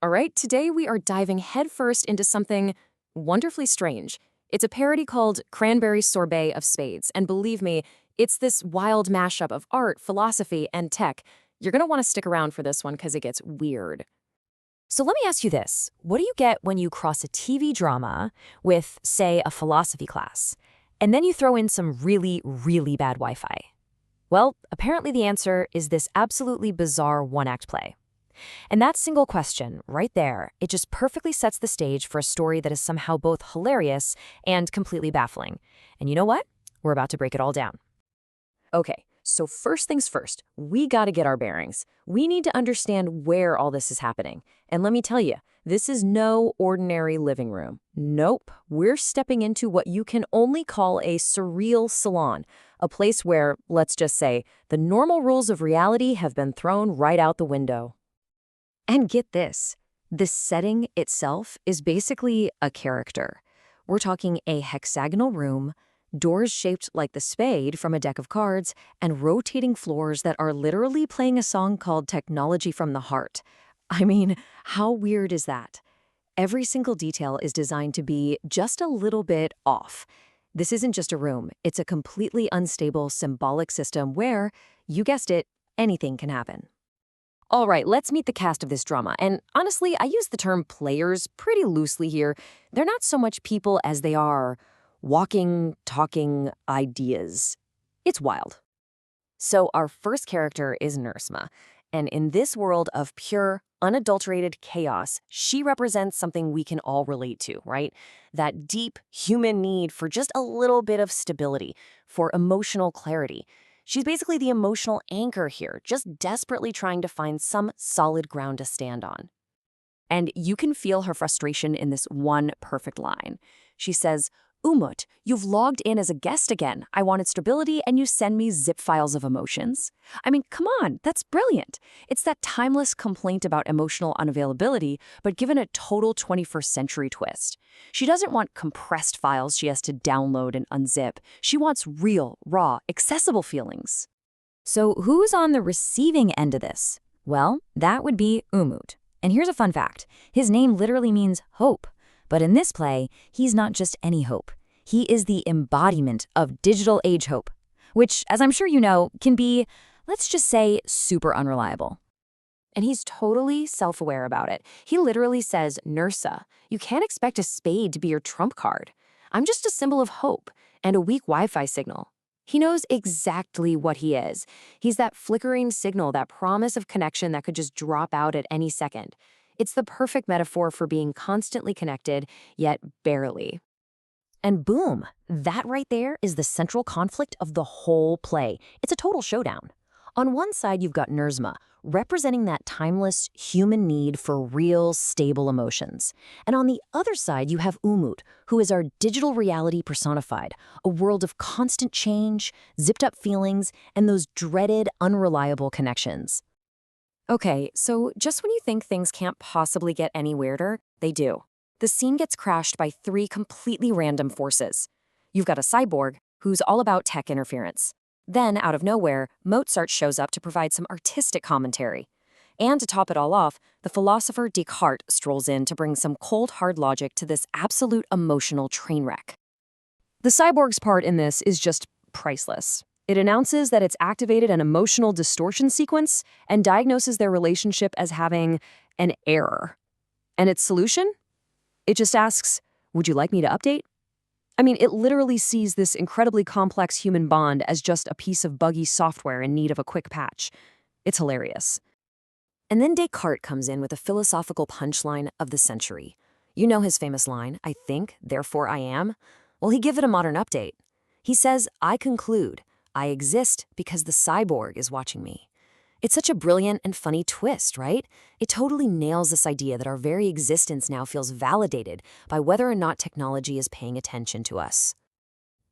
All right, today we are diving headfirst into something wonderfully strange. It's a parody called Cranberry Sorbet of Spades, and believe me, it's this wild mashup of art, philosophy, and tech. You're going to want to stick around for this one because it gets weird. So let me ask you this. What do you get when you cross a TV drama with, say, a philosophy class, and then you throw in some really, really bad Wi-Fi? Well, apparently the answer is this absolutely bizarre one-act play. And that single question, right there, it just perfectly sets the stage for a story that is somehow both hilarious and completely baffling. And you know what? We're about to break it all down. Okay, so first things first, we got to get our bearings. We need to understand where all this is happening. And let me tell you, this is no ordinary living room. Nope, we're stepping into what you can only call a surreal salon, a place where, let's just say, the normal rules of reality have been thrown right out the window. And get this, the setting itself is basically a character. We're talking a hexagonal room, doors shaped like the spade from a deck of cards, and rotating floors that are literally playing a song called Technology from the Heart. I mean, how weird is that? Every single detail is designed to be just a little bit off. This isn't just a room, it's a completely unstable symbolic system where, you guessed it, anything can happen. All right, let's meet the cast of this drama. And honestly, I use the term players pretty loosely here. They're not so much people as they are walking, talking ideas. It's wild. So our first character is Nursema. And in this world of pure, unadulterated chaos, she represents something we can all relate to, right? That deep human need for just a little bit of stability, for emotional clarity. She's basically the emotional anchor here, just desperately trying to find some solid ground to stand on. And you can feel her frustration in this one perfect line. She says, "Umut, you've logged in as a guest again. I wanted stability and you send me zip files of emotions." I mean, come on, that's brilliant. It's that timeless complaint about emotional unavailability, but given a total 21st century twist. She doesn't want compressed files she has to download and unzip. She wants real, raw, accessible feelings. So who's on the receiving end of this? Well, that would be Umut. And here's a fun fact. His name literally means hope. But in this play, he's not just any hope. He is the embodiment of digital age hope, which, as I'm sure you know, can be, let's just say, super unreliable. And he's totally self-aware about it. He literally says, "Nursa, you can't expect a spade to be your trump card. I'm just a symbol of hope and a weak Wi-Fi signal." He knows exactly what he is. He's that flickering signal, that promise of connection that could just drop out at any second. It's the perfect metaphor for being constantly connected, yet barely. And boom, that right there is the central conflict of the whole play. It's a total showdown. On one side, you've got Nursema, representing that timeless human need for real, stable emotions. And on the other side, you have Umut, who is our digital reality personified, a world of constant change, zipped-up feelings, and those dreaded, unreliable connections. Okay, so just when you think things can't possibly get any weirder, they do. The scene gets crashed by three completely random forces. You've got a cyborg, who's all about tech interference. Then, out of nowhere, Mozart shows up to provide some artistic commentary. And to top it all off, the philosopher Descartes strolls in to bring some cold, hard logic to this absolute emotional train wreck. The cyborg's part in this is just priceless. It announces that it's activated an emotional distortion sequence and diagnoses their relationship as having an error. And its solution? It just asks, "Would you like me to update?" I mean, it literally sees this incredibly complex human bond as just a piece of buggy software in need of a quick patch. It's hilarious. And then Descartes comes in with a philosophical punchline of the century. You know his famous line, "I think, therefore I am." Well, he gives it a modern update. He says, "I conclude. I exist because the cyborg is watching me." It's such a brilliant and funny twist, right? It totally nails this idea that our very existence now feels validated by whether or not technology is paying attention to us.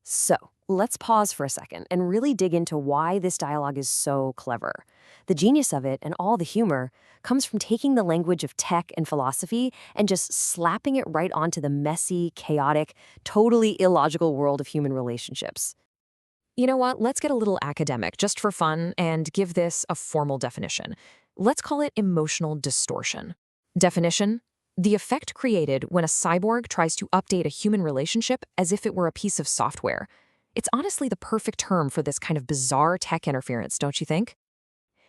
So, let's pause for a second and really dig into why this dialogue is so clever. The genius of it and all the humor comes from taking the language of tech and philosophy and just slapping it right onto the messy, chaotic, totally illogical world of human relationships. You know what? Let's get a little academic just for fun and give this a formal definition. Let's call it emotional distortion. Definition: the effect created when a cyborg tries to update a human relationship as if it were a piece of software. It's honestly the perfect term for this kind of bizarre tech interference, don't you think?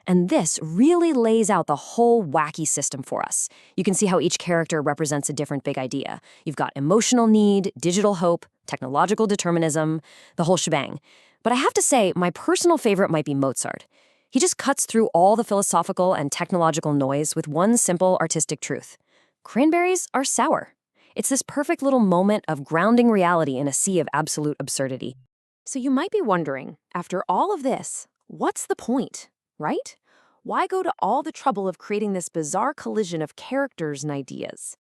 And this really lays out the whole wacky system for us. You can see how each character represents a different big idea. You've got emotional need, digital hope, technological determinism, the whole shebang. But I have to say, my personal favorite might be Mozart. He just cuts through all the philosophical and technological noise with one simple artistic truth. Cranberries are sour. It's this perfect little moment of grounding reality in a sea of absolute absurdity. So you might be wondering, after all of this, what's the point, right? Why go to all the trouble of creating this bizarre collision of characters and ideas?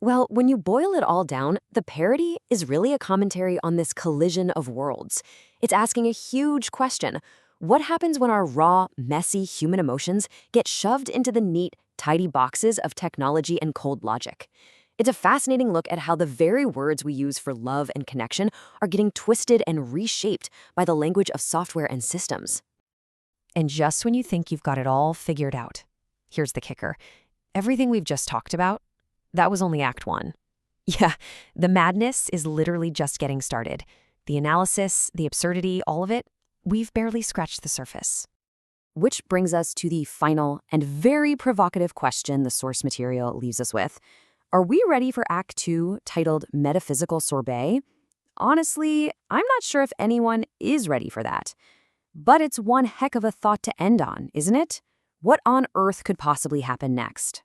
Well, when you boil it all down, the parody is really a commentary on this collision of worlds. It's asking a huge question. What happens when our raw, messy human emotions get shoved into the neat, tidy boxes of technology and cold logic? It's a fascinating look at how the very words we use for love and connection are getting twisted and reshaped by the language of software and systems. And just when you think you've got it all figured out, here's the kicker. Everything we've just talked about, that was only Act 1. Yeah, the madness is literally just getting started. The analysis, the absurdity, all of it, we've barely scratched the surface. Which brings us to the final and very provocative question the source material leaves us with. Are we ready for Act 2, titled Metaphysical Sorbet? Honestly, I'm not sure if anyone is ready for that. But it's one heck of a thought to end on, isn't it? What on earth could possibly happen next?